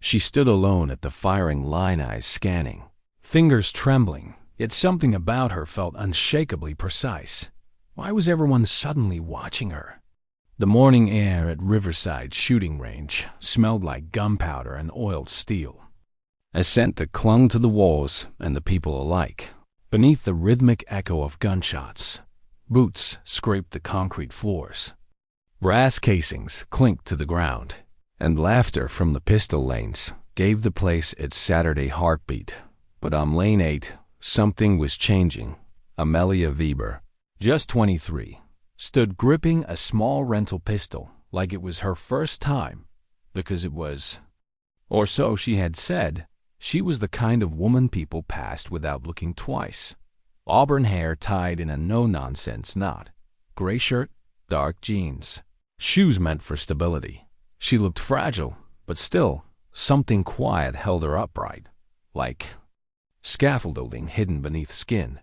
She stood alone at the firing line, eyes scanning, fingers trembling, yet something about her felt unshakably precise. Why was everyone suddenly watching her? The morning air at Riverside shooting range smelled like gunpowder and oiled steel, a scent that clung to the walls and the people alike. Beneath the rhythmic echo of gunshots, boots scraped the concrete floors. Brass casings clinked to the ground, and laughter from the pistol lanes gave the place its Saturday heartbeat. But on Lane 8, something was changing. Amelia Weber, just 23, stood gripping a small rental pistol like it was her first time, because it was. Or so she had said. She was the kind of woman people passed without looking twice. Auburn hair tied in a no-nonsense knot, gray shirt, dark jeans, shoes meant for stability. She looked fragile, but still, something quiet held her upright, like scaffolding hidden beneath skin.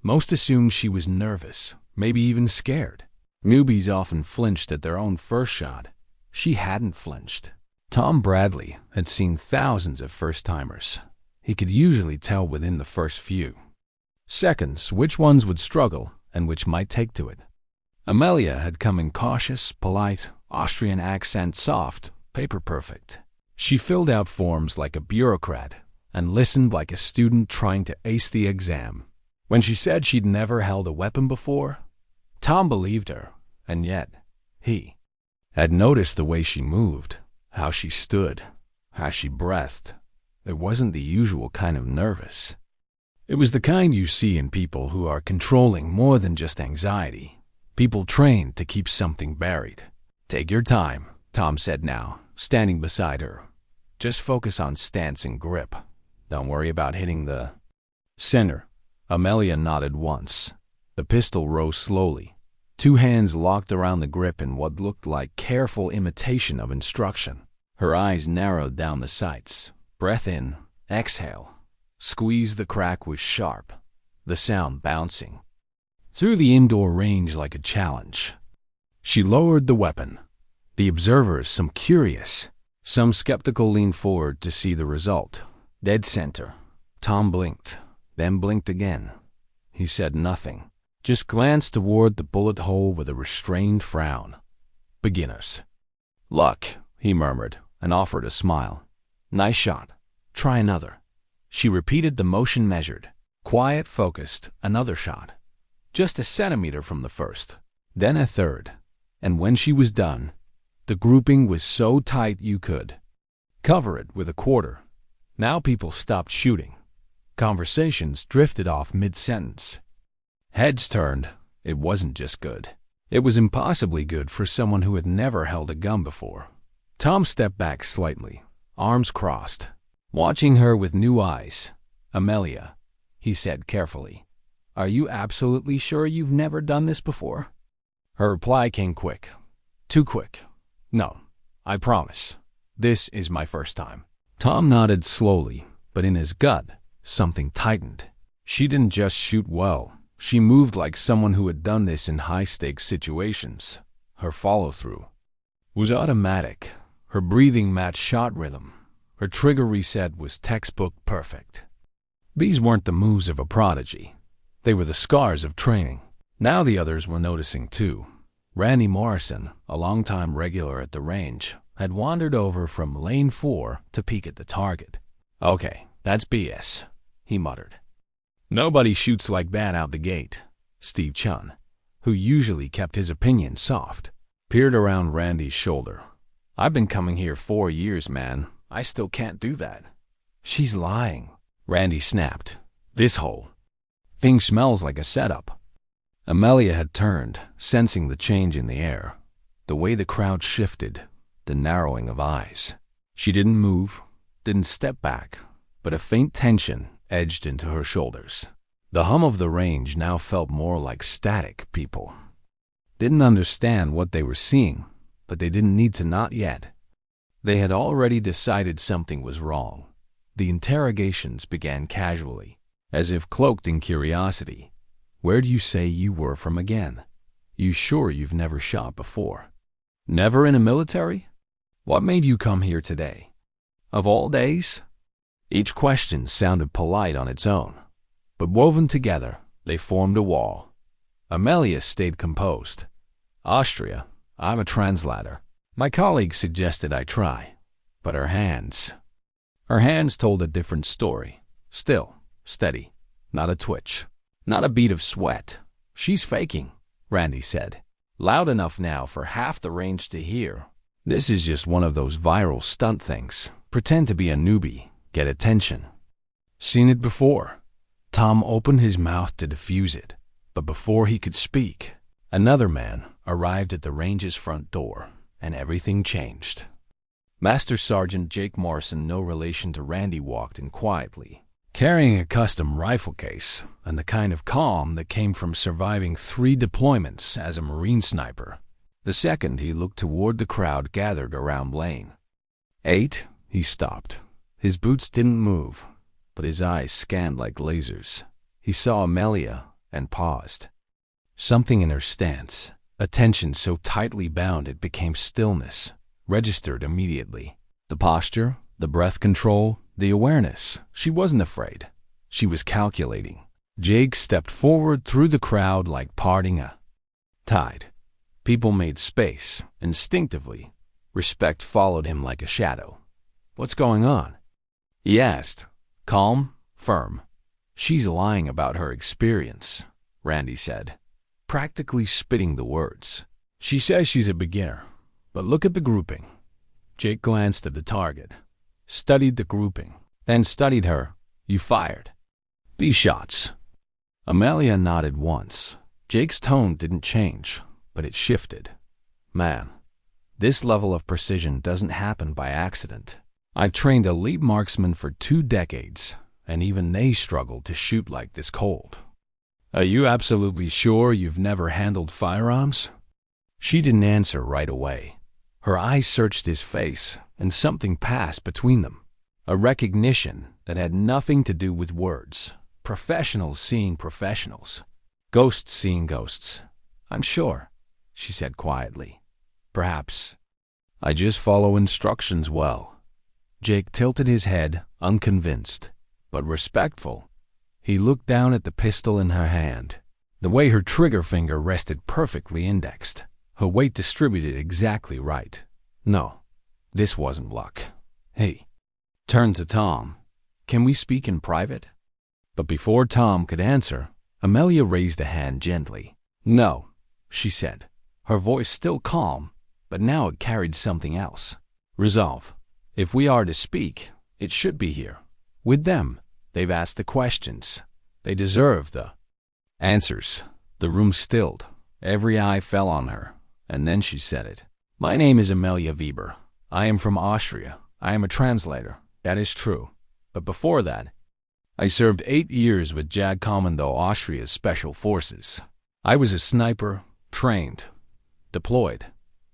Most assumed she was nervous, maybe even scared. Newbies often flinched at their own first shot. She hadn't flinched. Tom Bradley had seen thousands of first-timers. He could usually tell within the first few seconds which ones would struggle and which might take to it. Amelia had come in cautious, polite, Austrian accent soft, paper-perfect. She filled out forms like a bureaucrat and listened like a student trying to ace the exam. When she said she'd never held a weapon before, Tom believed her, and yet he had noticed the way she moved, how she stood, how she breathed. It wasn't the usual kind of nervous. It was the kind you see in people who are controlling more than just anxiety. People trained to keep something buried. "Take your time," Tom said now, standing beside her. "Just focus on stance and grip. Don't worry about hitting the center." Amelia nodded once. The pistol rose slowly. Two hands locked around the grip in what looked like careful imitation of instruction. Her eyes narrowed down the sights. Breath in, exhale. Squeeze. The crack was sharp, the sound bouncing through the indoor range like a challenge. She lowered the weapon. The observers, some curious, some skeptical, leaned forward to see the result. Dead center. Tom blinked, then blinked again. He said nothing, just glanced toward the bullet hole with a restrained frown. "Beginners." "Luck," he murmured, and offered a smile. "Nice shot. Try another." She repeated the motion, measured, quiet, focused. Another shot, just a centimeter from the first, then a third. And when she was done, the grouping was so tight you could cover it with a quarter. Now people stopped shooting. Conversations drifted off mid-sentence. Heads turned. It wasn't just good. It was impossibly good for someone who had never held a gun before. Tom stepped back slightly, arms crossed, watching her with new eyes. "Amelia," he said carefully, "are you absolutely sure you've never done this before?" Her reply came quick. Too quick. "No, I promise. This is my first time." Tom nodded slowly, but in his gut, something tightened. She didn't just shoot well. She moved like someone who had done this in high-stakes situations. Her follow-through was automatic. Her breathing matched shot rhythm. Her trigger reset was textbook perfect. These weren't the moves of a prodigy. They were the scars of training. Now the others were noticing too. Randy Morrison, a longtime regular at the range, had wandered over from lane 4 to peek at the target. "Okay, that's BS," he muttered. "Nobody shoots like that out the gate." Steve Chun, who usually kept his opinion soft, peered around Randy's shoulder. "I've been coming here 4 years, man. I still can't do that." "She's lying," Randy snapped. "This whole thing smells like a setup." Amelia had turned, sensing the change in the air, the way the crowd shifted, the narrowing of eyes. She didn't move, didn't step back, but a faint tension edged into her shoulders. The hum of the range now felt more like static. People didn't understand what they were seeing, but they didn't need to, not yet. They had already decided something was wrong. The interrogations began casually, as if cloaked in curiosity. "Where do you say you were from again? You sure you've never shot before? Never in a military? What made you come here today?" Of all days? Each question sounded polite on its own, but woven together, they formed a wall. Amelia stayed composed. Austria, I'm a translator. My colleague suggested I try, but her hands told a different story. Still, steady, not a twitch, not a bead of sweat. She's faking, Randy said, loud enough now for half the range to hear. This is just one of those viral stunt things. Pretend to be a newbie, get attention. Seen it before. Tom opened his mouth to defuse it, but before he could speak, another man arrived at the range's front door, and everything changed. Master Sergeant Jake Morrison, no relation to Randy, walked in quietly, carrying a custom rifle case and the kind of calm that came from surviving 3 deployments as a Marine sniper. The second he looked toward the crowd gathered around Blaine. 8, he stopped. His boots didn't move, but his eyes scanned like lasers. He saw Amelia and paused. Something in her stance, attention so tightly bound it became stillness, registered immediately. The posture, the breath control, the awareness. She wasn't afraid. She was calculating. Jake stepped forward through the crowd like parting a tide. People made space, instinctively. Respect followed him like a shadow. What's going on? He asked, calm, firm. She's lying about her experience, Randy said, practically spitting the words. She says she's a beginner, but look at the grouping. Jake glanced at the target, studied the grouping, then studied her. You fired. These shots. Amelia nodded once. Jake's tone didn't change, but it shifted. Man, this level of precision doesn't happen by accident. I've trained elite marksmen for 2 decades, and even they struggle to shoot like this cold. Are you absolutely sure you've never handled firearms? She didn't answer right away. Her eyes searched his face, and something passed between them. A recognition that had nothing to do with words. Professionals seeing professionals. Ghosts seeing ghosts. I'm sure, she said quietly. Perhaps. I just follow instructions well. Jake tilted his head, unconvinced, but respectful. He looked down at the pistol in her hand. The way her trigger finger rested perfectly indexed. Her weight distributed exactly right. No, this wasn't luck. Hey. Turned to Tom. Can we speak in private? But before Tom could answer, Amelia raised a hand gently. No, she said, her voice still calm, but now it carried something else. Resolve. If we are to speak, it should be here. With them. They've asked the questions. They deserve the answers. The room stilled. Every eye fell on her, and then she said it. My name is Amelia Weber. I am from Austria. I am a translator. That is true. But before that, I served 8 years with Kommando Austria's Special Forces. I was a sniper, trained, deployed,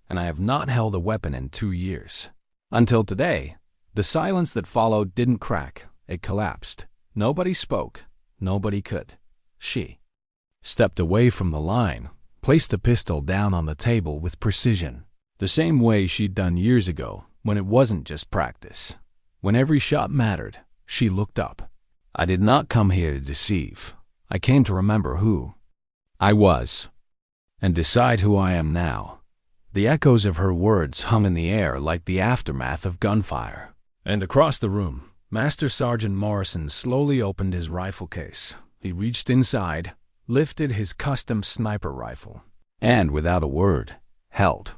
and I have not held a weapon in 2 years. Until today, the silence that followed didn't crack. It collapsed. Nobody spoke. Nobody could. She stepped away from the line, placed the pistol down on the table with precision, the same way she'd done years ago when it wasn't just practice. When every shot mattered, she looked up. I did not come here to deceive. I came to remember who I was and decide who I am now. The echoes of her words hung in the air like the aftermath of gunfire. And across the room, Master Sergeant Morrison slowly opened his rifle case. He reached inside, lifted his custom sniper rifle, and without a word, held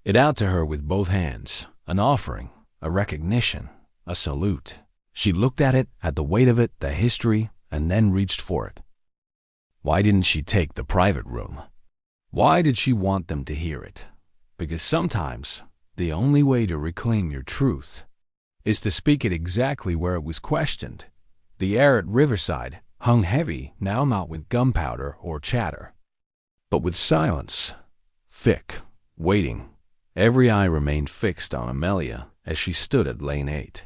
it out to her with both hands, an offering, a recognition, a salute. She looked at it, at the weight of it, the history, and then reached for it. Why didn't she take the private room? Why did she want them to hear it? Because sometimes, the only way to reclaim your truth is to speak it exactly where it was questioned. The air at Riverside hung heavy, now not with gunpowder or chatter, but with silence. Thick, waiting. Every eye remained fixed on Amelia as she stood at Lane 8.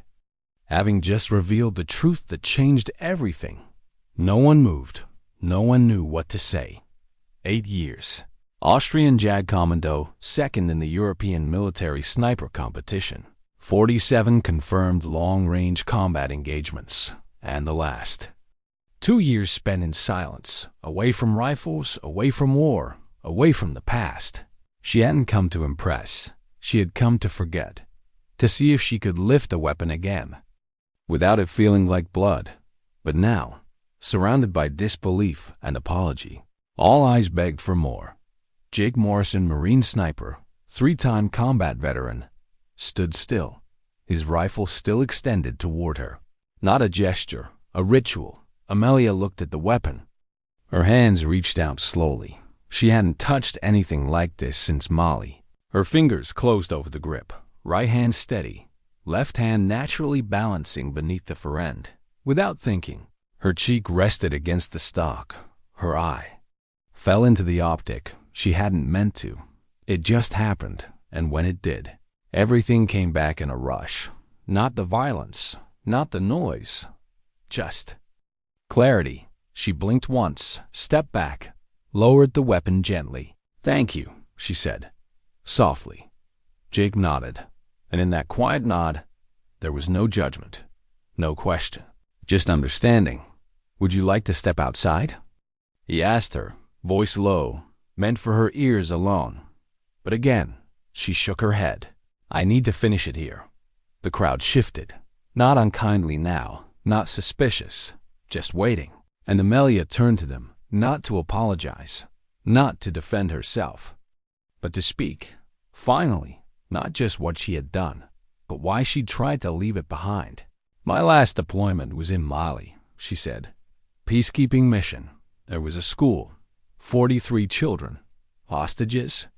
Having just revealed the truth that changed everything. No one moved. No one knew what to say. 8 years. Austrian Kommando, second in the European military sniper competition. 47 confirmed long-range combat engagements, and the last. 2 years spent in silence, away from rifles, away from war, away from the past. She hadn't come to impress. She had come to forget, to see if she could lift a weapon again, without it feeling like blood. But now, surrounded by disbelief and apology, all eyes begged for more. Jake Morrison, Marine sniper, 3-time combat veteran, stood still, his rifle still extended toward her. Not a gesture, a ritual. Amelia looked at the weapon. Her hands reached out slowly. She hadn't touched anything like this since Molly. Her fingers closed over the grip, right hand steady, left hand naturally balancing beneath the fore end. Without thinking, her cheek rested against the stock. Her eye fell into the optic. She hadn't meant to. It just happened, and when it did, everything came back in a rush. Not the violence, not the noise, just clarity. She blinked once, stepped back, lowered the weapon gently. "Thank you," she said, softly. Jake nodded, and in that quiet nod, there was no judgment, no question, just understanding. "Would you like to step outside?" he asked her, voice low, meant for her ears alone. But again, she shook her head. "I need to finish it here." The crowd shifted, not unkindly now, not suspicious, just waiting. And Amelia turned to them, not to apologize, not to defend herself, but to speak, finally, not just what she had done, but why she'd tried to leave it behind. "My last deployment was in Mali," she said. "Peacekeeping mission. There was a school, 43 children, hostages."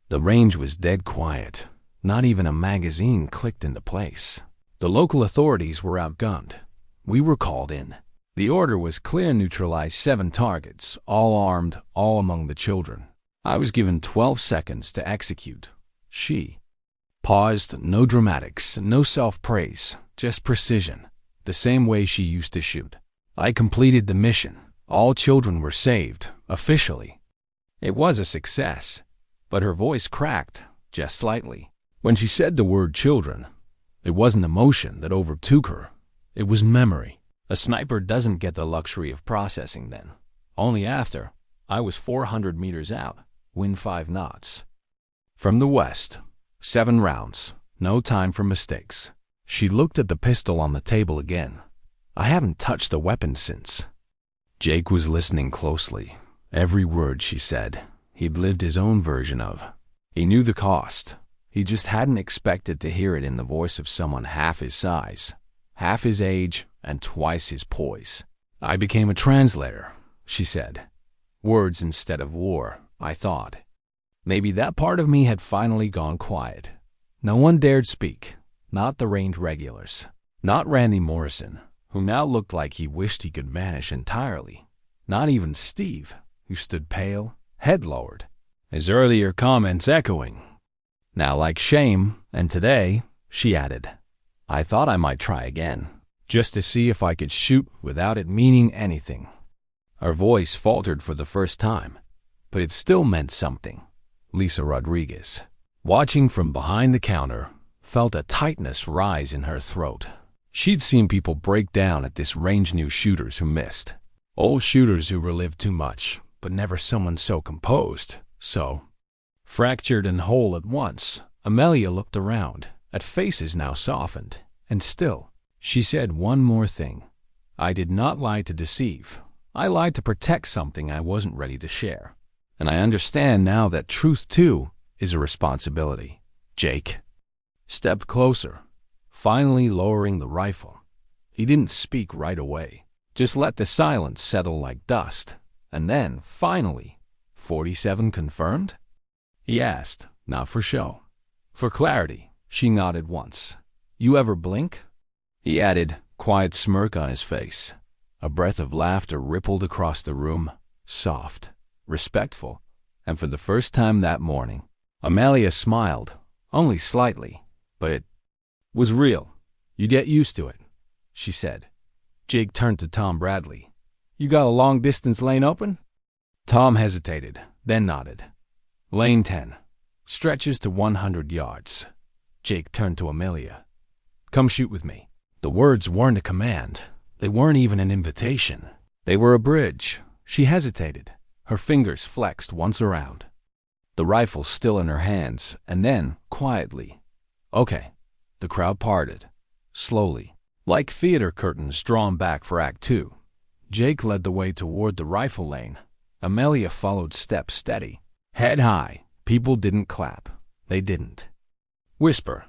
The range was dead quiet. Not even a magazine clicked into place. The local authorities were outgunned. We were called in. The order was clear: neutralize 7 targets, all armed, all among the children. I was given 12 seconds to execute. She paused, no dramatics, no self-praise, just precision, the same way she used to shoot. I completed the mission. All children were saved, officially. It was a success, but her voice cracked, just slightly. When she said the word children, it wasn't emotion that overtook her. It was memory. A sniper doesn't get the luxury of processing then. Only after. I was 400 meters out, wind 5 knots. From the west, 7 rounds, no time for mistakes. She looked at the pistol on the table again. I haven't touched the weapon since. Jake was listening closely. Every word she said, he'd lived his own version of. He knew the cost. He just hadn't expected to hear it in the voice of someone half his size, half his age, and twice his poise. "I became a translator," she said. "Words instead of war," I thought. Maybe that part of me had finally gone quiet. No one dared speak, not the range regulars, not Randy Morrison, who now looked like he wished he could vanish entirely, not even Steve, who stood pale, head lowered, his earlier comments echoing. Now like shame, and today, she added, I thought I might try again, just to see if I could shoot without it meaning anything. Her voice faltered for the first time, but it still meant something. Lisa Rodriguez, watching from behind the counter, felt a tightness rise in her throat. She'd seen people break down at this range, new shooters who missed. Old shooters who relived too much, but never someone so composed, so fractured and whole at once. Amelia looked around, at faces now softened, and still. She said one more thing. I did not lie to deceive. I lied to protect something I wasn't ready to share. And I understand now that truth, too, is a responsibility. Jake stepped closer, finally lowering the rifle. He didn't speak right away, just let the silence settle like dust. And then, finally, 47 confirmed? He asked, not for show. For clarity. She nodded once. You ever blink? He added, quiet smirk on his face. A breath of laughter rippled across the room, soft, respectful, and for the first time that morning, Amelia smiled, only slightly, but it was real. You get used to it, she said. Jake turned to Tom Bradley. You got a long-distance lane open? Tom hesitated, then nodded. Lane 10. Stretches to 100 yards. Jake turned to Amelia. Come shoot with me." The words weren't a command. They weren't even an invitation. They were a bridge. She hesitated. Her fingers flexed once around, the rifle still in her hands, and then, quietly, "Okay." The crowd parted, slowly, like theater curtains drawn back for Act Two. Jake led the way toward the rifle lane. Amelia followed, step steady, head high. People didn't clap. They didn't whisper.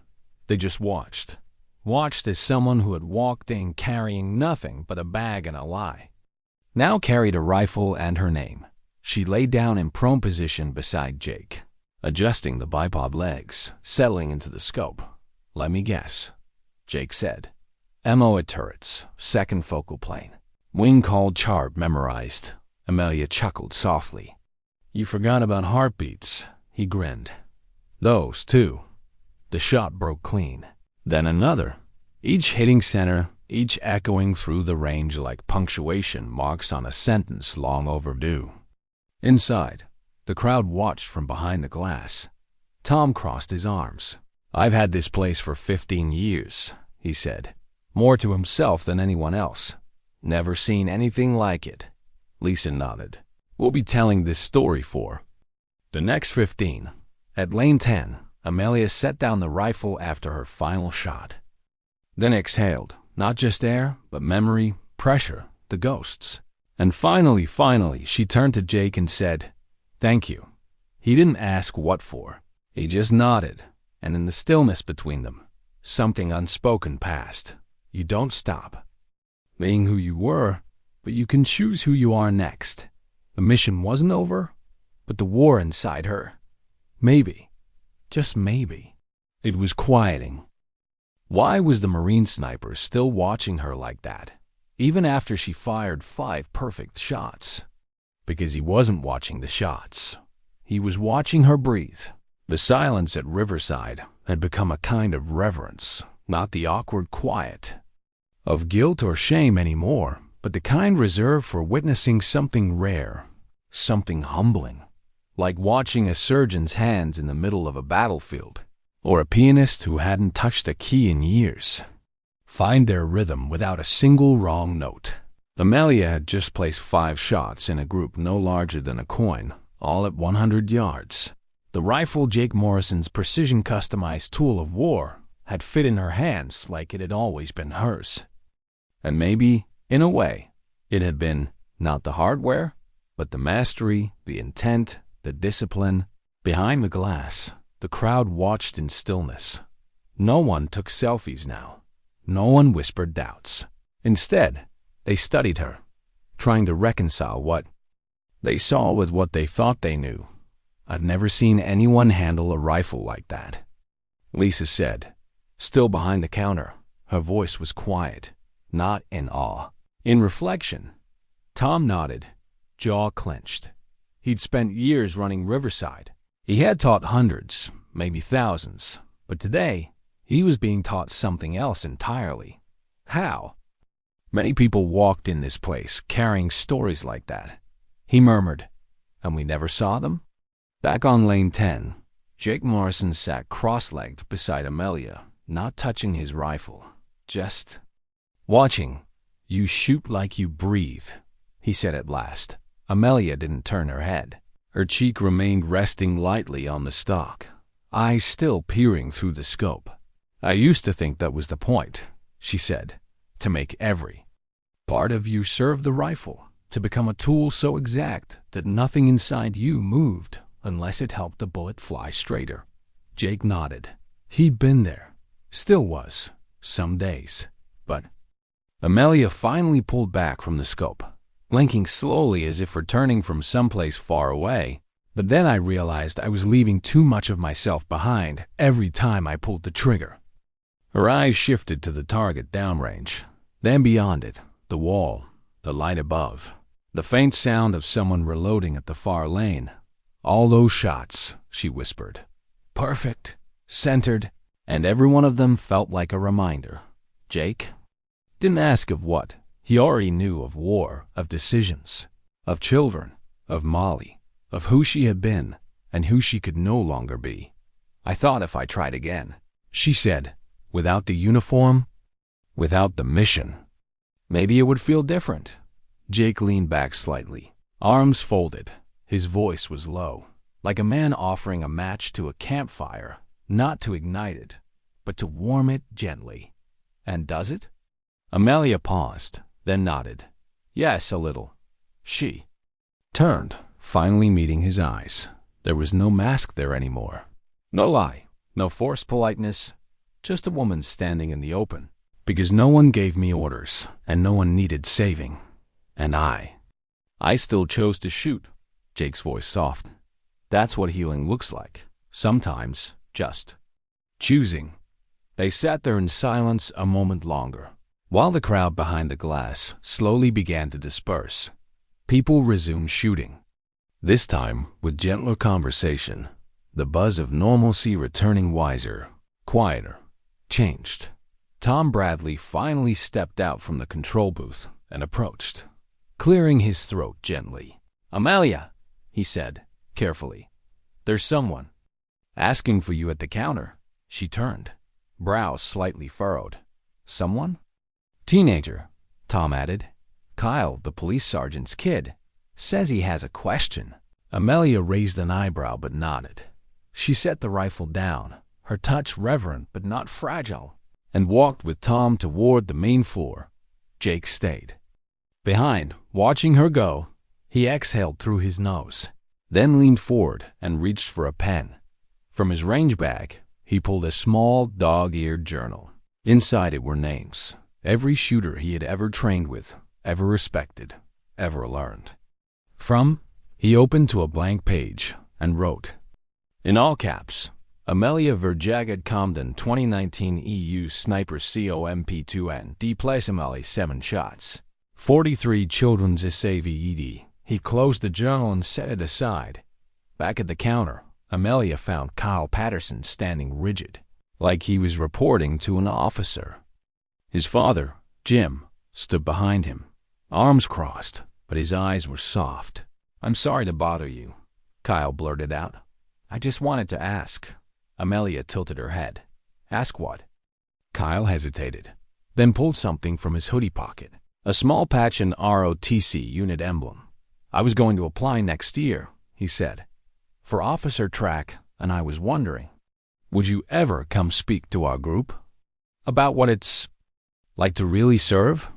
They just watched. Watched as someone who had walked in carrying nothing but a bag and a lie now carried a rifle and her name. She lay down in prone position beside Jake, adjusting the bipod legs, settling into the scope. "Let me guess," Jake said. "MO at turrets, second focal plane. Wing called chart memorized." Amelia chuckled softly. "You forgot about heartbeats," he grinned. "Those, too." The shot broke clean. Then another, each hitting center, each echoing through the range like punctuation marks on a sentence long overdue. Inside, the crowd watched from behind the glass. Tom crossed his arms. "I've had this place for 15 years, he said, more to himself than anyone else. "Never seen anything like it." Lisa nodded. "We'll be telling this story for the next 15. At lane 10, Amelia set down the rifle after her final shot. Then exhaled, not just air, but memory, pressure, the ghosts. And finally, she turned to Jake and said, "Thank you." He didn't ask what for. He just nodded, and in the stillness between them, something unspoken passed. You don't stop being who you were, but you can choose who you are next. The mission wasn't over, but the war inside her. Maybe, just maybe, it was quieting. Why was the Marine sniper still watching her like that, even after she fired 5 perfect shots? Because he wasn't watching the shots. He was watching her breathe. The silence at Riverside had become a kind of reverence, not the awkward quiet of guilt or shame anymore, but the kind reserved for witnessing something rare, something humbling, like watching a surgeon's hands in the middle of a battlefield, or a pianist who hadn't touched a key in years find their rhythm without a single wrong note. Amelia had just placed 5 shots in a group no larger than a coin, all at 100 yards. The rifle, Jake Morrison's precision-customized tool of war, had fit in her hands like it had always been hers. And maybe, in a way, it had been not the hardware, but the mastery, the intent, the discipline. Behind the glass, the crowd watched in stillness. No one took selfies now. No one whispered doubts. Instead, they studied her, trying to reconcile what they saw with what they thought they knew. "I've never seen anyone handle a rifle like that," Lisa said, still behind the counter. Her voice was quiet, not in awe. In reflection, Tom nodded, jaw clenched. He'd spent years running Riverside. He had taught hundreds, maybe thousands, but today, he was being taught something else entirely. How? Many people walked in this place carrying stories like that. He murmured, "And we never saw them?" Back on lane 10, Jake Morrison sat cross-legged beside Amelia, not touching his rifle, just watching. "You shoot like you breathe," he said at last. Amelia didn't turn her head. Her cheek remained resting lightly on the stock, eyes still peering through the scope. "I used to think that was the point," she said, "to make every part of you serve the rifle, to become a tool so exact that nothing inside you moved unless it helped the bullet fly straighter." Jake nodded. He'd been there, still was, some days. But Amelia finally pulled back from the scope, blinking slowly as if returning from someplace far away. But then I realized I was leaving too much of myself behind every time I pulled the trigger. Her eyes shifted to the target downrange, then beyond it, the wall, the light above, the faint sound of someone reloading at the far lane. "All those shots," she whispered. "Perfect, centered, and every one of them felt like a reminder." Jake didn't ask of what. He already knew: of war, of decisions, of children, of Molly, of who she had been and who she could no longer be. "I thought if I tried again," she said, without the uniform, without the mission. Maybe it would feel different. Jake leaned back slightly, arms folded. His voice was low, like a man offering a match to a campfire, not to ignite it, but to warm it gently. And does it? Amelia paused, then nodded. Yes, a little. She turned, finally meeting his eyes. There was no mask there anymore. No lie, no forced politeness, just a woman standing in the open. Because no one gave me orders, and no one needed saving. And I still chose to shoot. Jake's voice softened. That's what healing looks like. Sometimes, just choosing. They sat there in silence a moment longer, while the crowd behind the glass slowly began to disperse. People resumed shooting. This time, with gentler conversation, the buzz of normalcy returning wiser, quieter, changed. Tom Bradley finally stepped out from the control booth and approached, clearing his throat gently. Amelia, he said, carefully. There's someone asking for you at the counter. She turned, brows slightly furrowed. Someone? Teenager, Tom added. Kyle, the police sergeant's kid, says he has a question. Amelia raised an eyebrow but nodded. She set the rifle down, her touch reverent but not fragile, and walked with Tom toward the main floor. Jake stayed behind, watching her go. He exhaled through his nose, then leaned forward and reached for a pen. From his range bag, he pulled a small, dog-eared journal. Inside it were names, every shooter he had ever trained with, ever respected, ever learned from. He opened to a blank page and wrote, in all caps, Amelia Verjagged Comden 2019 EU Sniper COMP2N D+MLA 7 shots. 43 children's SAVED. He closed the journal and set it aside. Back at the counter, Amelia found Kyle Patterson standing rigid, like he was reporting to an officer. His father, Jim, stood behind him, arms crossed, but his eyes were soft. I'm sorry to bother you, Kyle blurted out. I just wanted to ask. Amelia tilted her head. Ask what? Kyle hesitated, then pulled something from his hoodie pocket. A small patch and ROTC unit emblem. I was going to apply next year, he said, for officer track, and I was wondering, would you ever come speak to our group about what it's like to really serve?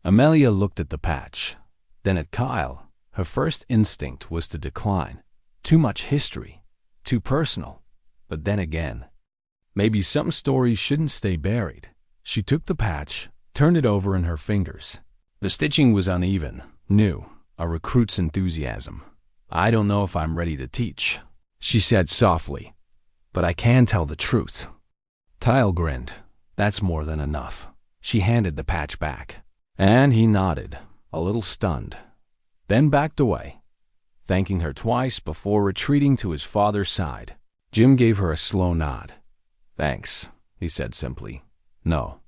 Amelia looked at the patch, then at Kyle. Her first instinct was to decline. Too much history, too personal. But then again, maybe some stories shouldn't stay buried. She took the patch, turned it over in her fingers. The stitching was uneven, new, a recruit's enthusiasm. I don't know if I'm ready to teach, she said softly, but I can tell the truth. Kyle grinned. That's more than enough. She handed the patch back, and he nodded, a little stunned, then backed away, thanking her twice before retreating to his father's side. Jim gave her a slow nod. Thanks, he said simply. No.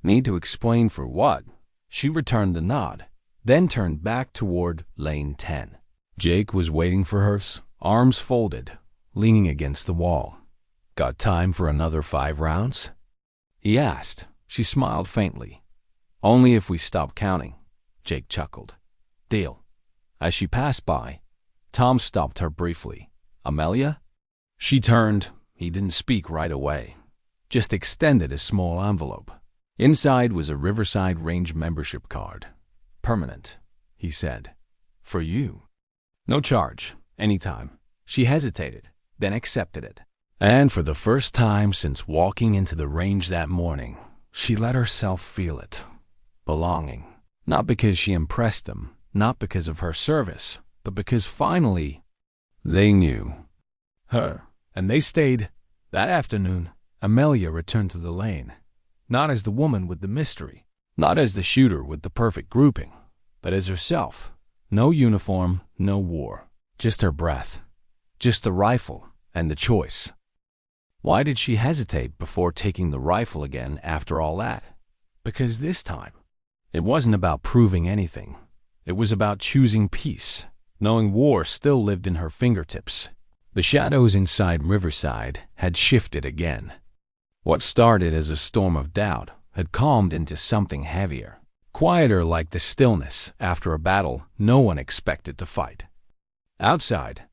Need to explain for what? She returned the nod, then turned back toward lane 10. Jake was waiting for her, arms folded, leaning against the wall. Got time for another 5 rounds? He asked. She smiled faintly. Only if we stop counting, Jake chuckled. Deal. As she passed by, Tom stopped her briefly. Amelia? She turned. He didn't speak right away, just extended a small envelope. Inside was a Riverside Range membership card. Permanent, he said. For you. No charge, anytime. She hesitated, then accepted it. And for the first time since walking into the range that morning, she let herself feel it. Belonging. Not because she impressed them, not because of her service, but because finally they knew her. And they stayed. That afternoon, Amelia returned to the lane, not as the woman with the mystery, not as the shooter with the perfect grouping, but as herself. No uniform, no war, just her breath, just the rifle and the choice. Why did she hesitate before taking the rifle again after all that? Because this time, it wasn't about proving anything. It was about choosing peace, knowing war still lived in her fingertips. The shadows inside Riverside had shifted again. What started as a storm of doubt had calmed into something heavier, quieter, like the stillness after a battle no one expected to fight. Outside,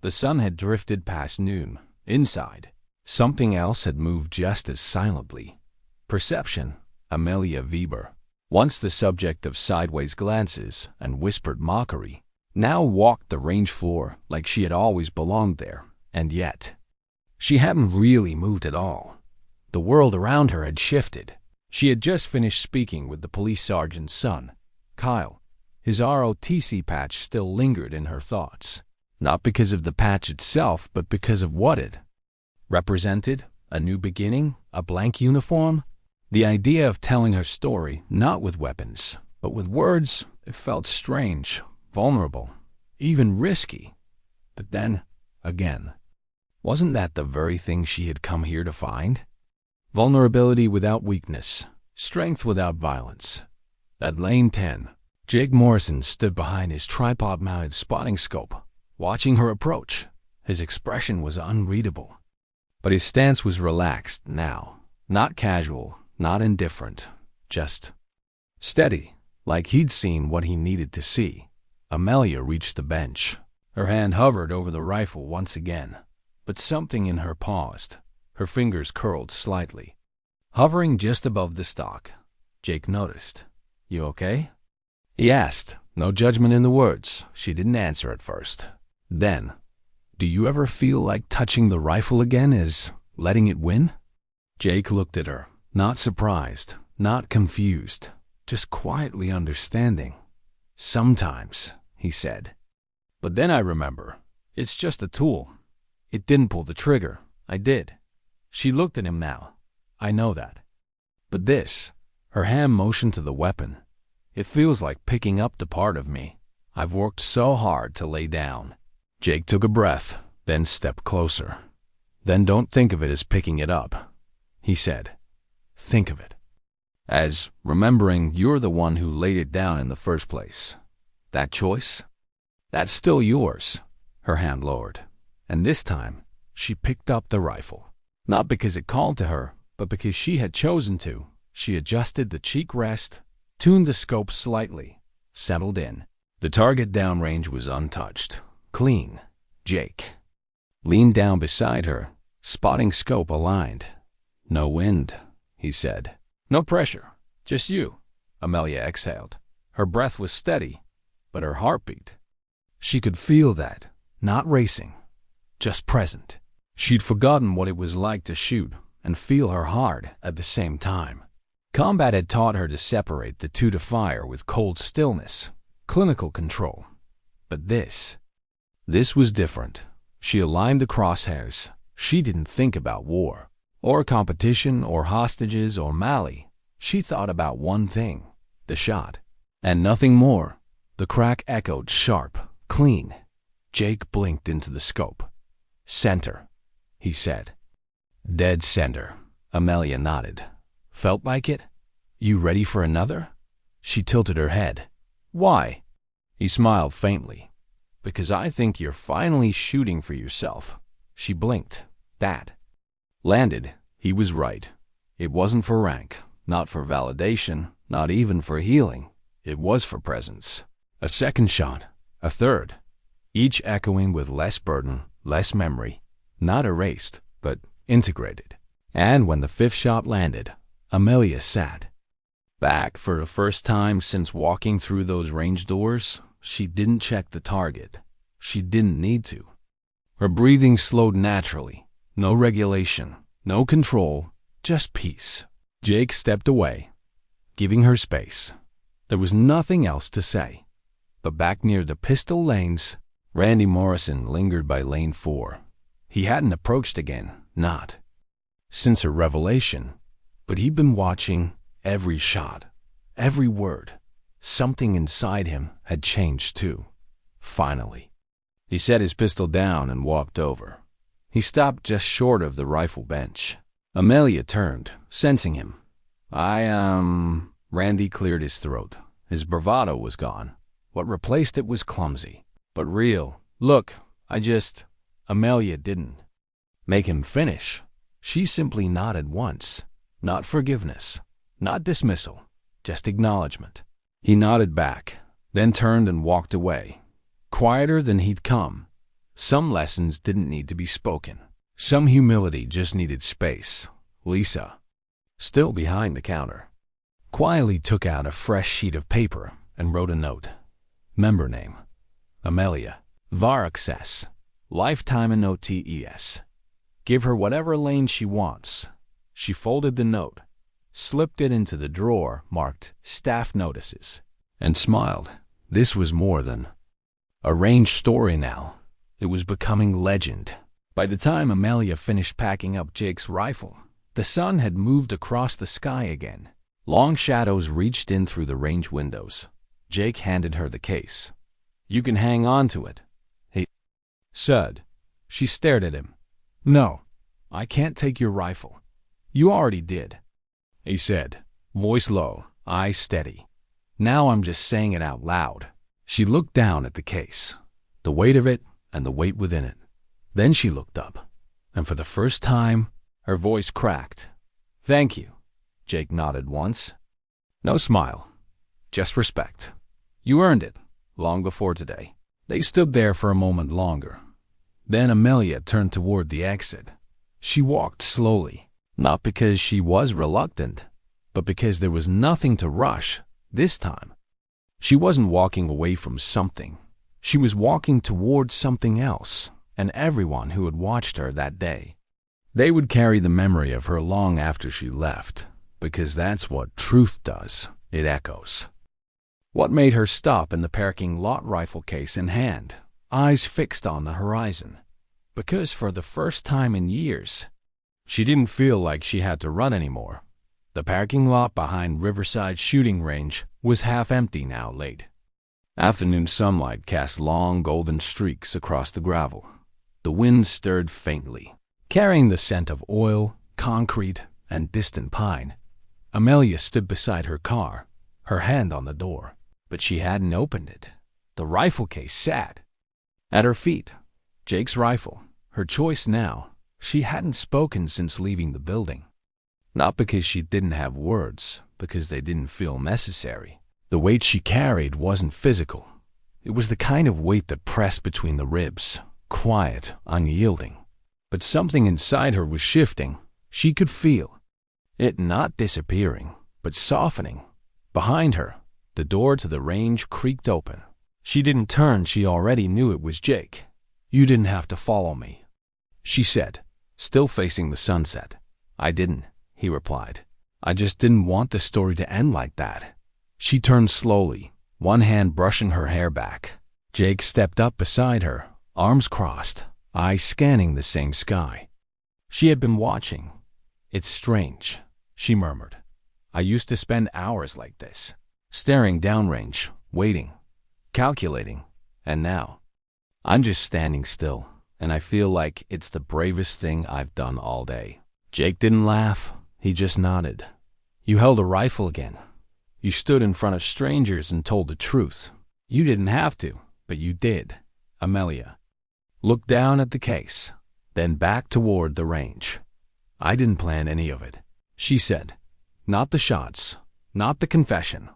the sun had drifted past noon. Inside, something else had moved just as silently. Perception. Amelia Weber, once the subject of sideways glances and whispered mockery, now walked the range floor like she had always belonged there, and yet she hadn't really moved at all. The world around her had shifted. She had just finished speaking with the police sergeant's son, Kyle. His ROTC patch still lingered in her thoughts, not because of the patch itself, but because of what it represented: a new beginning, a blank uniform. The idea of telling her story, not with weapons, but with words, it felt strange, vulnerable, even risky. But then, again, wasn't that the very thing she had come here to find? Vulnerability without weakness, strength without violence. At Lane 10, Jake Morrison stood behind his tripod-mounted spotting scope, watching her approach. His expression was unreadable, but his stance was relaxed now, not casual, not indifferent, just steady, like he'd seen what he needed to see. Amelia reached the bench. Her hand hovered over the rifle once again, but something in her paused. Her fingers curled slightly. Hovering just above the stock, Jake noticed. "You okay?" he asked. No judgment in the words. She didn't answer at first. Then, "Do you ever feel like touching the rifle again is letting it win?" Jake looked at her. Not surprised, not confused, just quietly understanding. "Sometimes," he said. "But then I remember, it's just a tool. It didn't pull the trigger. I did." She looked at him now. "I know that. But this," her hand motioned to the weapon, "it feels like picking up the part of me I've worked so hard to lay down." Jake took a breath, then stepped closer. "Then don't think of it as picking it up," he said. "Think of it as remembering you're the one who laid it down in the first place. That choice, that's still yours." Her hand lowered, and this time she picked up the rifle. Not because it called to her, but because she had chosen to. She adjusted the cheek rest, tuned the scope slightly, settled in. The target downrange was untouched, clean. Jake leaned down beside her, spotting scope aligned. "No wind," he said. "No pressure, just you." Amelia exhaled. Her breath was steady, but her heartbeat, she could feel that, not racing, just present. She'd forgotten what it was like to shoot and feel her heart at the same time. Combat had taught her to separate the two, to fire with cold stillness, clinical control. But this was different. She aligned the crosshairs. She didn't think about war, or competition, or hostages, or Mali. She thought about one thing: the shot, and nothing more. The crack echoed sharp, clean. Jake blinked into the scope. "Center," he said. "Dead center." Amelia nodded. "Felt like it? You ready for another?" She tilted her head. "Why?" He smiled faintly. "Because I think you're finally shooting for yourself." She blinked. That landed. He was right. It wasn't for rank, not for validation, not even for healing. It was for presence. A second shot, a third, each echoing with less burden, less memory, not erased, but integrated. And when the fifth shot landed, Amelia sat back. For the first time since walking through those range doors, she didn't check the target. She didn't need to. Her breathing slowed naturally. No regulation, no control, just peace. Jake stepped away, giving her space. There was nothing else to say. But back near the pistol lanes, Randy Morrison lingered by lane 4. He hadn't approached again, not since her revelation, but he'd been watching every shot, every word. Something inside him had changed too. Finally, he set his pistol down and walked over. He stopped just short of the rifle bench. Amelia turned, sensing him. Randy cleared his throat. His bravado was gone. What replaced it was clumsy, but real. "Look, Amelia didn't make him finish. She simply nodded once. Not forgiveness, not dismissal, just acknowledgement. He nodded back, then turned and walked away, quieter than he'd come. Some lessons didn't need to be spoken. Some humility just needed space. Lisa, still behind the counter, quietly took out a fresh sheet of paper and wrote a note. Member name, Amelia. VAR access, lifetime and OTES. Give her whatever lane she wants. She folded the note, slipped it into the drawer marked Staff Notices, and smiled. This was more than a range story now. It was becoming legend. By the time Amelia finished packing up Jake's rifle, the sun had moved across the sky again. Long shadows reached in through the range windows. Jake handed her the case. You can hang on to it, he said. She stared at him. No, I can't take your rifle. You already did, he said, voice low, eyes steady. Now I'm just saying it out loud. She looked down at the case, the weight of it and the weight within it. Then she looked up, and for the first time, her voice cracked. Thank you, Jake nodded once. No smile, just respect. You earned it, long before today. They stood there for a moment longer. Then Amelia turned toward the exit. She walked slowly, not because she was reluctant, but because there was nothing to rush this time. She wasn't walking away from something. She was walking toward something else, and everyone who had watched her that day. They would carry the memory of her long after she left, because that's what truth does. It echoes. What made her stop in the parking lot, rifle case in hand, eyes fixed on the horizon? Because for the first time in years, she didn't feel like she had to run anymore. The parking lot behind Riverside Shooting Range was half empty now. Late afternoon sunlight cast long golden streaks across the gravel. The wind stirred faintly, carrying the scent of oil, concrete, and distant pine. Amelia stood beside her car, her hand on the door, but she hadn't opened it. The rifle case sat at her feet. Jake's rifle, her choice now. She hadn't spoken since leaving the building. Not because she didn't have words, because they didn't feel necessary. The weight she carried wasn't physical. It was the kind of weight that pressed between the ribs, quiet, unyielding. But something inside her was shifting. She could feel it, not disappearing, but softening. Behind her, the door to the range creaked open. She didn't turn. She already knew it was Jake. You didn't have to follow me, she said, still facing the sunset. I didn't, he replied. I just didn't want the story to end like that. She turned slowly, one hand brushing her hair back. Jake stepped up beside her, arms crossed, eyes scanning the same sky. She had been watching. It's strange, she murmured. I used to spend hours like this, staring downrange, waiting, calculating, and now I'm just standing still, and I feel like it's the bravest thing I've done all day. Jake didn't laugh. He just nodded. You held a rifle again. You stood in front of strangers and told the truth. You didn't have to, but you did. Amelia looked down at the case, then back toward the range. I didn't plan any of it, she said. Not the shots, not the confession,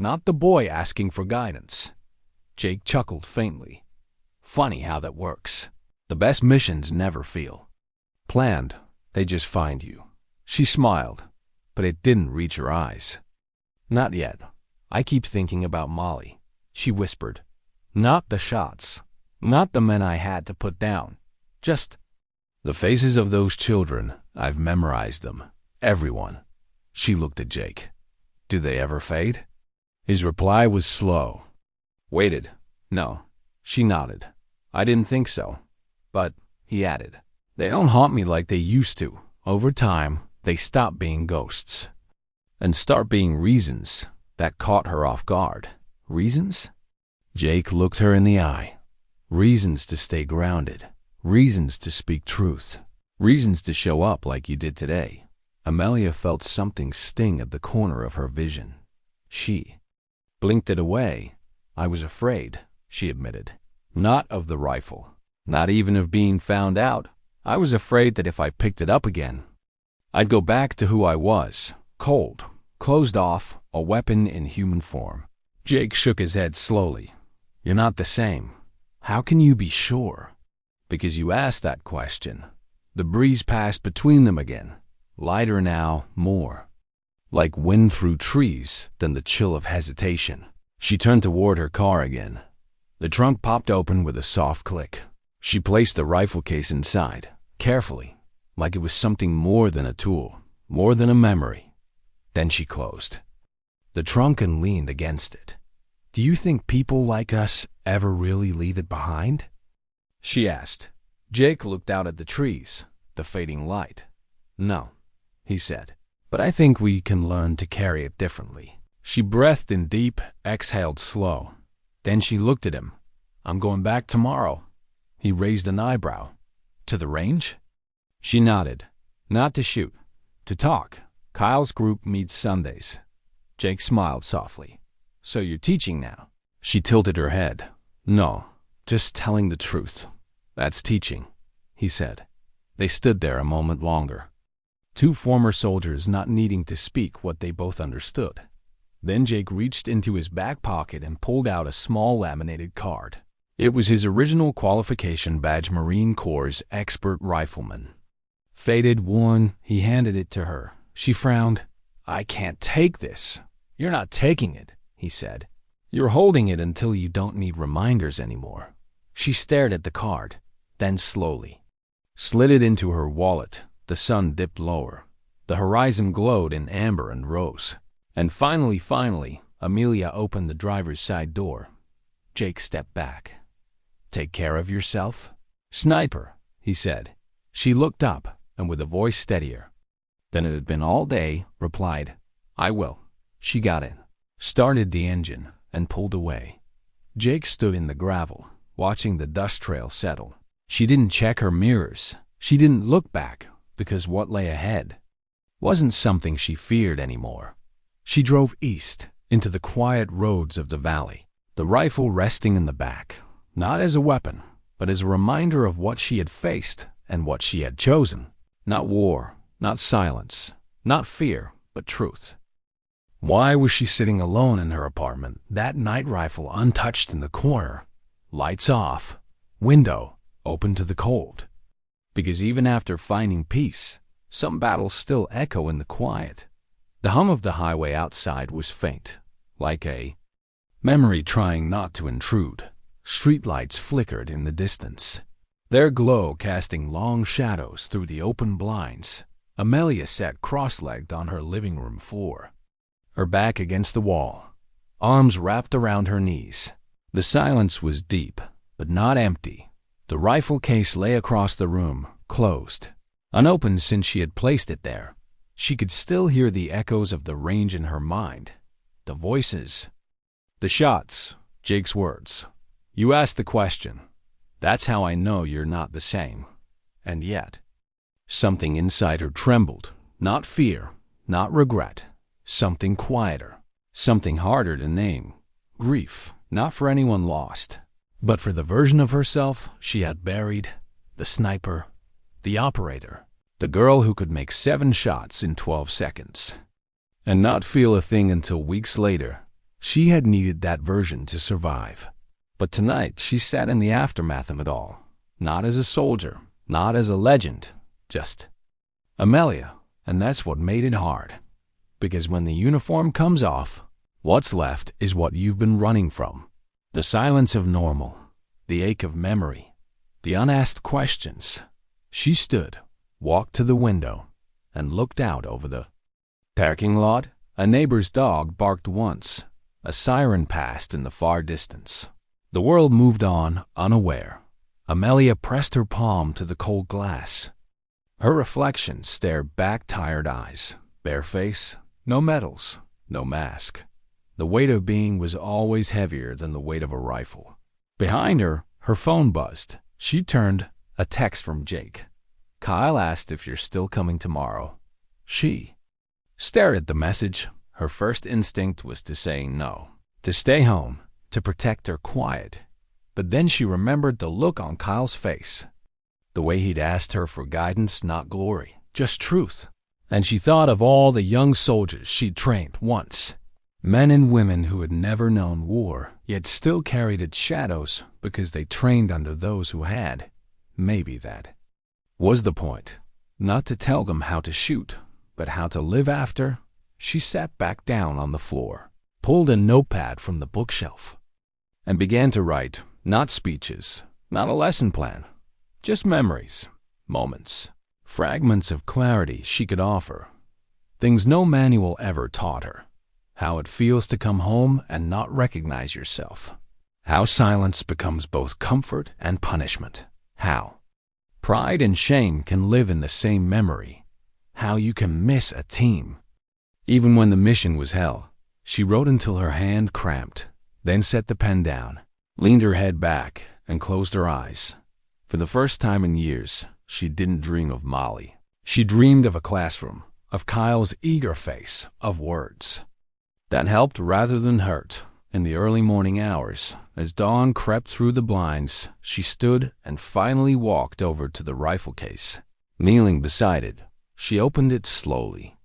not the boy asking for guidance. Jake chuckled faintly. Funny how that works. The best missions never feel planned. They just find you. She smiled, but it didn't reach her eyes. Not yet. I keep thinking about Molly, she whispered. Not the shots, not the men I had to put down. Just the faces of those children. I've memorized them. Everyone. She looked at Jake. Do they ever fade? His reply was slow. Waited. No. She nodded. I didn't think so. But, he added, they don't haunt me like they used to. Over time, they stop being ghosts and start being reasons. That caught her off guard. Reasons? Jake looked her in the eye. Reasons to stay grounded. Reasons to speak truth. Reasons to show up like you did today. Amelia felt something sting at the corner of her vision. She blinked it away. I was afraid, she admitted. Not of the rifle. Not even of being found out. I was afraid that if I picked it up again, I'd go back to who I was, cold, closed off, a weapon in human form. Jake shook his head slowly. You're not the same. How can you be sure? Because you asked that question. The breeze passed between them again, lighter now, more like wind through trees than the chill of hesitation. She turned toward her car again. The trunk popped open with a soft click. She placed the rifle case inside, carefully, like it was something more than a tool, more than a memory. Then she closed the trunk and leaned against it. Do you think people like us ever really leave it behind? She asked. Jake looked out at the trees, the fading light. No, he said, but I think we can learn to carry it differently. She breathed in deep, exhaled slow. Then she looked at him. I'm going back tomorrow. He raised an eyebrow. To the range? She nodded. Not to shoot, to talk. Kyle's group meets Sundays. Jake smiled softly. So you're teaching now? She tilted her head. No, just telling the truth. That's teaching, he said. They stood there a moment longer. Two former soldiers not needing to speak what they both understood. Then Jake reached into his back pocket and pulled out a small laminated card. It was his original qualification badge, Marine Corps' expert rifleman. Faded, worn, he handed it to her. She frowned. I can't take this. You're not taking it, he said. You're holding it until you don't need reminders anymore. She stared at the card, then slowly slid it into her wallet. The sun dipped lower. The horizon glowed in amber and rose. And finally, Amelia opened the driver's side door. Jake stepped back. Take care of yourself? Sniper, he said. She looked up, and with a voice steadier than it had been all day, replied, I will. She got in, started the engine, and pulled away. Jake stood in the gravel, watching the dust trail settle. She didn't check her mirrors. She didn't look back, because what lay ahead wasn't something she feared anymore. She drove east, into the quiet roads of the valley, the rifle resting in the back, not as a weapon, but as a reminder of what she had faced and what she had chosen. Not war, not silence, not fear, but truth. Why was she sitting alone in her apartment, that night rifle untouched in the corner, lights off, window open to the cold? Because even after finding peace, some battles still echo in the quiet. The hum of the highway outside was faint, like a memory trying not to intrude. Streetlights flickered in the distance, their glow casting long shadows through the open blinds. Amelia sat cross-legged on her living room floor, her back against the wall, arms wrapped around her knees. The silence was deep, but not empty. The rifle case lay across the room, closed, unopened since she had placed it there. She could still hear the echoes of the range in her mind, the voices, the shots, Jake's words. You asked the question. That's how I know you're not the same. And yet, something inside her trembled. Not fear, not regret. Something quieter, something harder to name. Grief, not for anyone lost, but for the version of herself she had buried. The sniper, the operator, the girl who could make 7 shots in 12 seconds and not feel a thing until weeks later. She had needed that version to survive. But tonight she sat in the aftermath of it all, not as a soldier, not as a legend, just Amelia. And that's what made it hard. Because when the uniform comes off, what's left is what you've been running from. The silence of normal, the ache of memory, the unasked questions. She stood, walked to the window, and looked out over the parking lot. A neighbor's dog barked once. A siren passed in the far distance. The world moved on, unaware. Amelia pressed her palm to the cold glass. Her reflection stared back, tired eyes, bare face, no medals, no mask. The weight of being was always heavier than the weight of a rifle. Behind her, her phone buzzed. She turned, a text from Jake. Kyle asked if you're still coming tomorrow. She stared at the message. Her first instinct was to say no, to stay home, to protect her quiet. But then she remembered the look on Kyle's face, the way he'd asked her for guidance, not glory, just truth. And she thought of all the young soldiers she'd trained once. Men and women who had never known war, yet still carried its shadows because they trained under those who had. Maybe that was the point. Not to tell them how to shoot, but how to live after. She sat back down on the floor, pulled a notepad from the bookshelf, and began to write, not speeches, not a lesson plan, just memories, moments, fragments of clarity she could offer, things no manual ever taught her. How it feels to come home and not recognize yourself. How silence becomes both comfort and punishment. How pride and shame can live in the same memory. How you can miss a team. Even when the mission was hell, she wrote until her hand cramped, then set the pen down, leaned her head back, and closed her eyes. For the first time in years, she didn't dream of Molly. She dreamed of a classroom, of Kyle's eager face, of words. That helped rather than hurt. In the early morning hours, as dawn crept through the blinds, she stood and finally walked over to the rifle case. Kneeling beside it, she opened it slowly.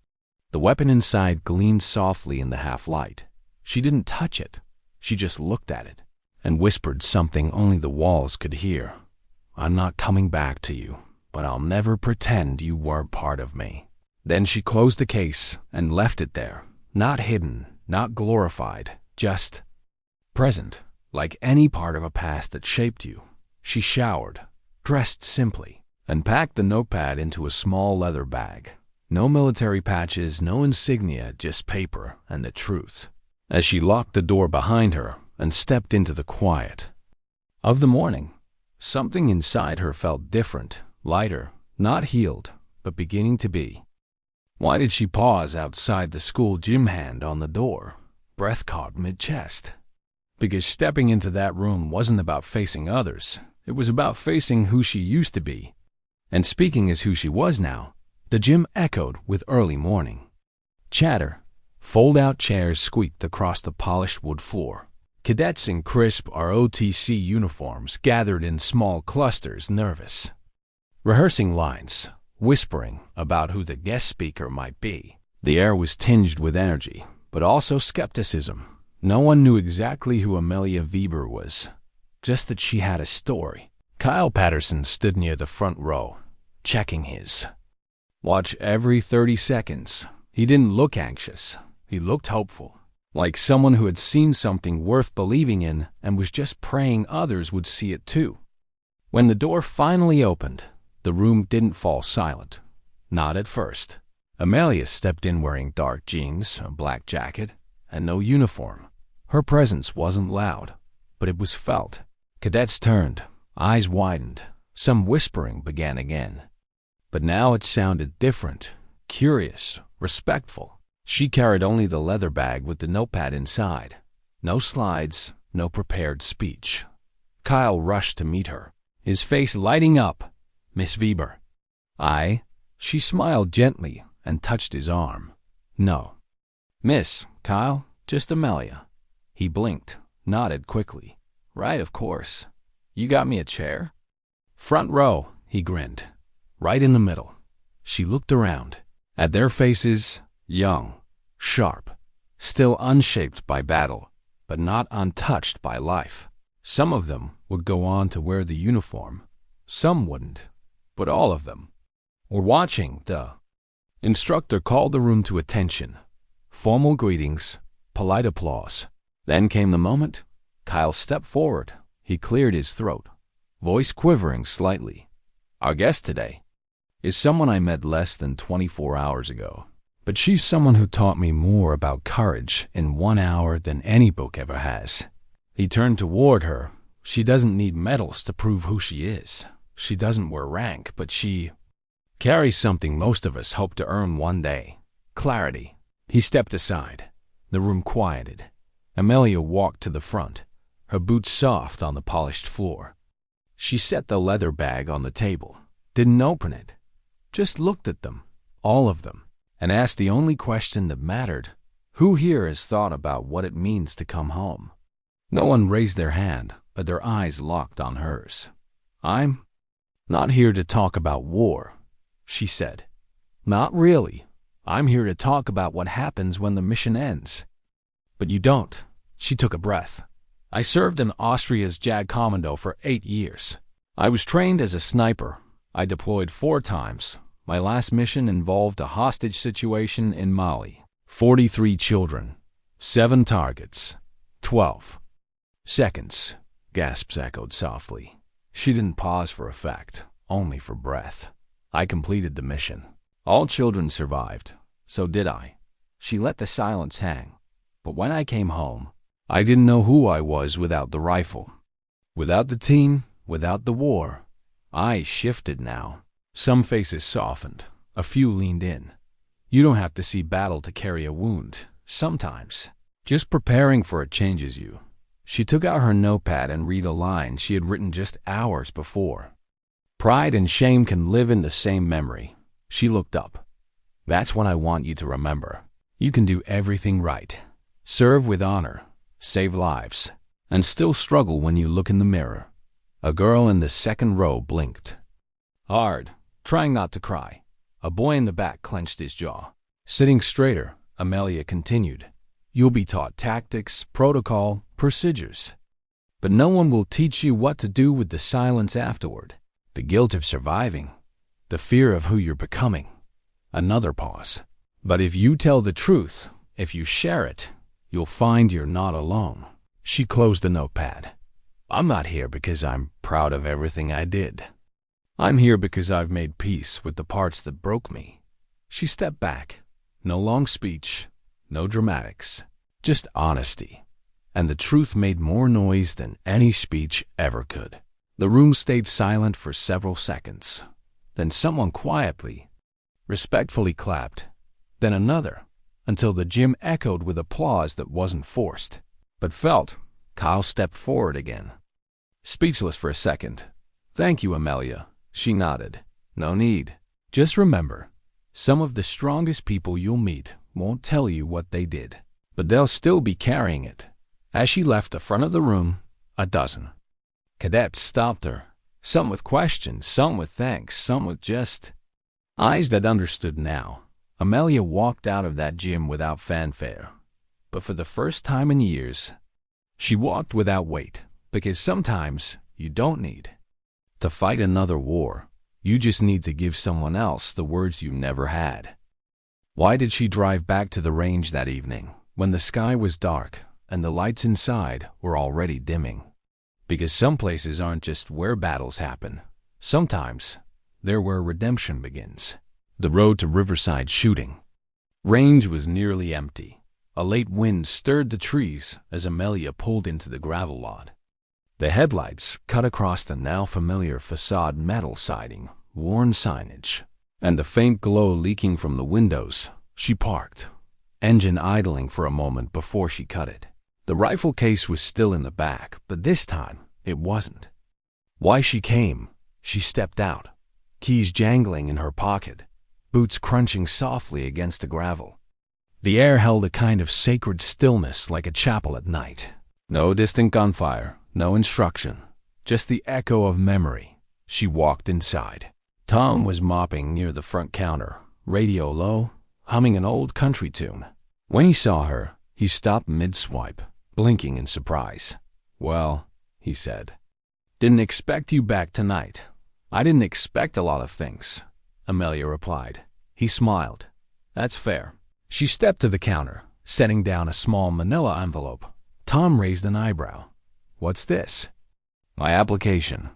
The weapon inside gleamed softly in the half-light. She didn't touch it. She just looked at it and whispered something only the walls could hear. I'm not coming back to you, but I'll never pretend you weren't part of me. Then she closed the case and left it there, not hidden, not glorified, just present, like any part of a past that shaped you. She showered, dressed simply, and packed the notepad into a small leather bag. No military patches, no insignia, just paper and the truth. As she locked the door behind her and stepped into the quiet of the morning, something inside her felt different, lighter, not healed, but beginning to be. Why did she pause outside the school gym, hand on the door, breath caught mid-chest? Because stepping into that room wasn't about facing others. It was about facing who she used to be. And speaking as who she was now, the gym echoed with early morning chatter. Fold-out chairs squeaked across the polished wood floor. Cadets in crisp ROTC uniforms gathered in small clusters, nervous, rehearsing lines, whispering about who the guest speaker might be. The air was tinged with energy, but also skepticism. No one knew exactly who Amelia Weber was, just that she had a story. Kyle Patterson stood near the front row, checking his watch every 30 seconds. He didn't look anxious. He looked hopeful, like someone who had seen something worth believing in and was just praying others would see it too. When the door finally opened, the room didn't fall silent. Not at first. Amelia stepped in wearing dark jeans, a black jacket, and no uniform. Her presence wasn't loud, but it was felt. Cadets turned, eyes widened. Some whispering began again. But now it sounded different, curious, respectful. She carried only the leather bag with the notepad inside. No slides, no prepared speech. Kyle rushed to meet her, his face lighting up. Miss Weber. She smiled gently and touched his arm. No. Miss, Kyle, just Amelia. He blinked, nodded quickly. Right, of course. You got me a chair? Front row, he grinned. Right in the middle. She looked around. At their faces, young, sharp, still unshaped by battle, but not untouched by life. Some of them would go on to wear the uniform. Some wouldn't. But all of them were watching. The instructor called the room to attention. Formal greetings, polite applause. Then came the moment. Kyle stepped forward. He cleared his throat, voice quivering slightly. Our guest today is someone I met less than 24 hours ago. But she's someone who taught me more about courage in 1 hour than any book ever has. He turned toward her. She doesn't need medals to prove who she is. She doesn't wear rank, but she carries something most of us hope to earn one day. Clarity. He stepped aside. The room quieted. Amelia walked to the front, her boots soft on the polished floor. She set the leather bag on the table, didn't open it, just looked at them, all of them, and asked the only question that mattered. Who here has thought about what it means to come home? No one raised their hand, but their eyes locked on hers. I'm not here to talk about war, she said. Not really. I'm here to talk about what happens when the mission ends. But you don't. She took a breath. I served in Austria's JAG Commando for 8 years. I was trained as a sniper. I deployed 4 times. My last mission involved a hostage situation in Mali. 43 children. 7 targets. 12 seconds. Gasps echoed softly. She didn't pause for effect, only for breath. I completed the mission. All children survived. So did I. She let the silence hang. But when I came home, I didn't know who I was without the rifle. Without the team, without the war. I shifted now. Some faces softened. A few leaned in. You don't have to see battle to carry a wound. Sometimes. Just preparing for it changes you. She took out her notepad and read a line she had written just hours before. Pride and shame can live in the same memory. She looked up. That's what I want you to remember. You can do everything right. Serve with honor. Save lives. And still struggle when you look in the mirror. A girl in the second row blinked. Hard, trying not to cry. A boy in the back clenched his jaw. Sitting straighter, Amelia continued. You'll be taught tactics, protocol, procedures. But no one will teach you what to do with the silence afterward. The guilt of surviving. The fear of who you're becoming. Another pause. But if you tell the truth, if you share it, you'll find you're not alone. She closed the notepad. I'm not here because I'm proud of everything I did. I'm here because I've made peace with the parts that broke me. She stepped back. No long speech, no dramatics, just honesty. And the truth made more noise than any speech ever could. The room stayed silent for several seconds. Then someone quietly, respectfully clapped. Then another, until the gym echoed with applause that wasn't forced, but felt. Kyle stepped forward again. Speechless for a second. Thank you, Amelia. She nodded. No need. Just remember, some of the strongest people you'll meet won't tell you what they did, but they'll still be carrying it. As she left the front of the room, a dozen cadets stopped her. Some with questions, some with thanks, some with just eyes that understood now. Amelia walked out of that gym without fanfare. But for the first time in years, she walked without weight, because sometimes you don't need to fight another war. You just need to give someone else the words you never had. Why did she drive back to the range that evening, when the sky was dark and the lights inside were already dimming? Because some places aren't just where battles happen. Sometimes they're where redemption begins. The road to Riverside shooting range was nearly empty. A late wind stirred the trees as Amelia pulled into the gravel lot. The headlights cut across the now familiar facade metal siding, worn signage, and the faint glow leaking from the windows. She parked, engine idling for a moment before she cut it. The rifle case was still in the back, but this time it wasn't. Why she came, she stepped out, keys jangling in her pocket, boots crunching softly against the gravel. The air held a kind of sacred stillness like a chapel at night. No distant gunfire, no instruction, just the echo of memory. She walked inside. Tom was mopping near the front counter, radio low, humming an old country tune. When he saw her, he stopped mid-swipe, blinking in surprise. Well, he said, didn't expect you back tonight. I didn't expect a lot of things, Amelia replied. He smiled. That's fair. She stepped to the counter, setting down a small manila envelope. Tom raised an eyebrow. What's this? My application.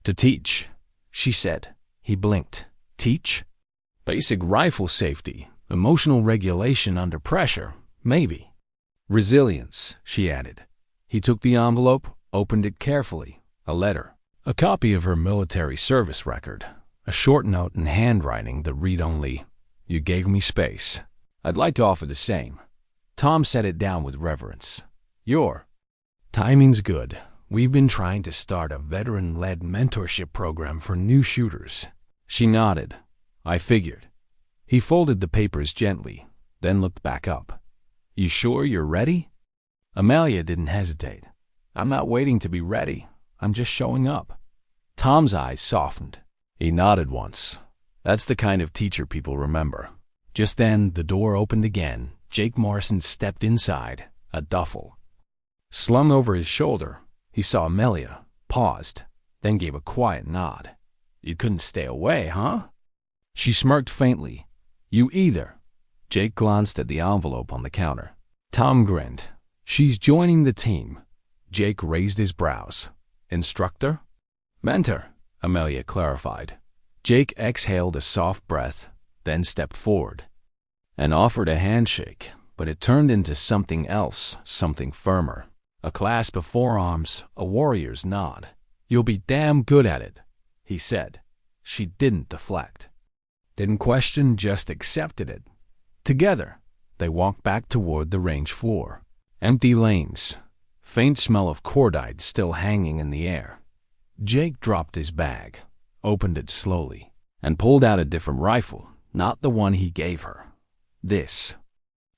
To teach, she said. He blinked. Teach? Basic rifle safety, emotional regulation under pressure, maybe. Resilience, she added. He took the envelope, opened it carefully. A letter. A copy of her military service record. A short note in handwriting that read only, You gave me space. I'd like to offer the same. Tom set it down with reverence. Your timing's good. We've been trying to start a veteran-led mentorship program for new shooters. She nodded. I figured. He folded the papers gently, then looked back up. You sure you're ready? Amelia didn't hesitate. I'm not waiting to be ready. I'm just showing up. Tom's eyes softened. He nodded once. That's the kind of teacher people remember. Just then, the door opened again. Jake Morrison stepped inside, a duffel slung over his shoulder. He saw Amelia, paused, then gave a quiet nod. "You couldn't stay away, huh?" She smirked faintly. "You either." Jake glanced at the envelope on the counter. Tom grinned. "She's joining the team." Jake raised his brows. "Instructor?" "Mentor," Amelia clarified. Jake exhaled a soft breath, then stepped forward and offered a handshake, but it turned into something else, something firmer. A clasp of forearms, a warrior's nod. "You'll be damn good at it," he said. She didn't deflect. Didn't question, just accepted it. Together, they walked back toward the range floor. Empty lanes, faint smell of cordite still hanging in the air. Jake dropped his bag, opened it slowly, and pulled out a different rifle, not the one he gave her. This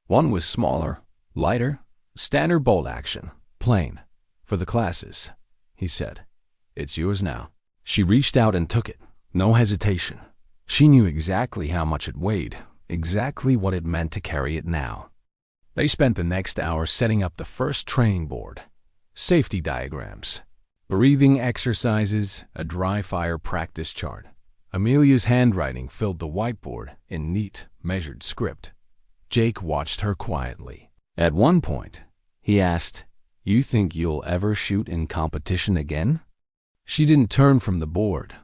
one was smaller, lighter, standard bolt action, plain, for the classes, he said. "It's yours now." She reached out and took it, no hesitation. She knew exactly how much it weighed, exactly what it meant to carry it now. They spent the next hour setting up the first training board, safety diagrams, breathing exercises, a dry fire practice chart. Amelia's handwriting filled the whiteboard in neat, measured script. Jake watched her quietly. At one point, he asked, "You think you'll ever shoot in competition again?" She didn't turn from the board.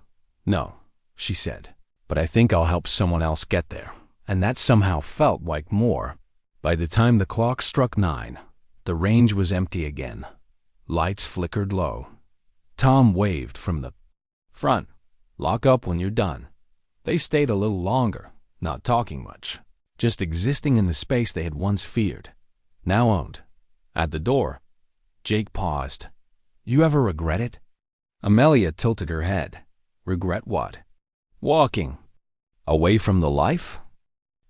"No," she said, "but I think I'll help someone else get there." And that somehow felt like more. By the time the clock struck 9, the range was empty again. Lights flickered low. Tom waved from the front. "Lock up when you're done." They stayed a little longer, not talking much, just existing in the space they had once feared, now owned. At the door, Jake paused. "You ever regret it?" Amelia tilted her head. "Regret what?" "Walking away from the life?"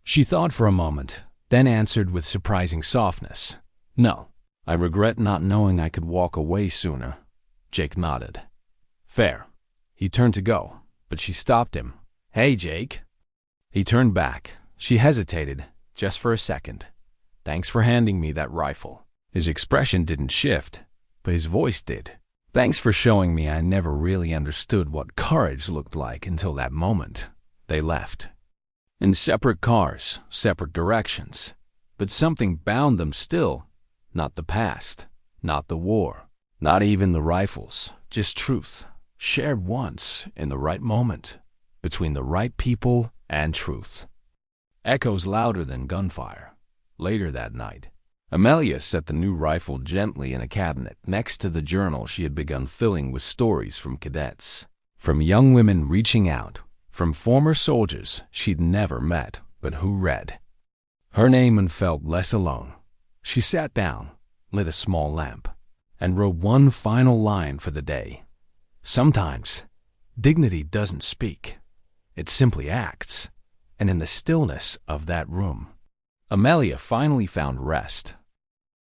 She thought for a moment, then answered with surprising softness. "No, I regret not knowing I could walk away sooner." Jake nodded. "Fair." He turned to go, but she stopped him. "Hey, Jake." He turned back. She hesitated, just for a second. "Thanks for handing me that rifle." His expression didn't shift, but his voice did. "Thanks for showing me I never really understood what courage looked like until that moment." They left. In separate cars, separate directions. But something bound them still. Not the past, not the war, not even the rifles, just truth, shared once in the right moment, between the right people and truth. Echoes louder than gunfire. Later that night, Amelia set the new rifle gently in a cabinet next to the journal she had begun filling with stories from cadets, from young women reaching out, from former soldiers she'd never met but who read her name and felt less alone. She sat down, lit a small lamp, and wrote one final line for the day. Sometimes, dignity doesn't speak. It simply acts. And in the stillness of that room, Amelia finally found rest.